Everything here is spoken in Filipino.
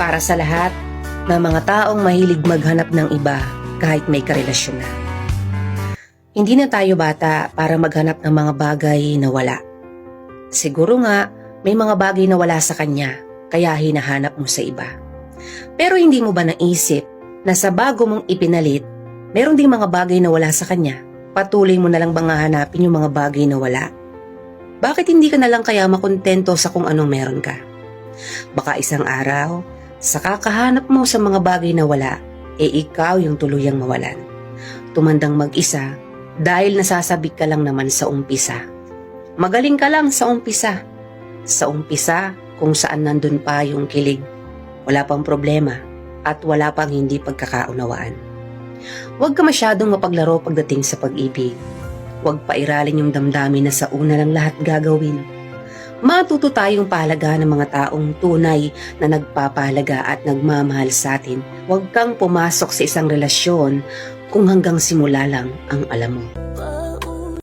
Para sa lahat ng mga taong mahilig maghanap ng iba kahit may karelasyon na. Hindi na tayo bata para maghanap ng mga bagay na wala. Siguro nga, may mga bagay na wala sa kanya, kaya hinahanap mo sa iba. Pero hindi mo ba naisip na sa bago mong ipinalit, meron ding mga bagay na wala sa kanya? Patuloy mo na lang bang hahanapin yung mga bagay na wala? Bakit hindi ka na lang kaya makontento sa kung anong meron ka? Baka isang araw, sa kakahanap mo sa mga bagay na wala, ikaw yung tuluyang mawalan. Tumandang mag-isa dahil nasasabik ka lang naman sa umpisa. Magaling ka lang sa umpisa. Sa umpisa kung saan nandun pa yung kilig. Wala pang problema at wala pang hindi pagkakaunawaan. Huwag ka masyadong mapaglaro pagdating sa pag-ibig. Huwag pairalin yung damdamin na sa una lang lahat gagawin. Matuto tayong pahalagahan ng mga taong tunay na nagpapahalaga at nagmamahal sa atin. Huwag kang pumasok sa isang relasyon kung hanggang simula lang ang alam mo.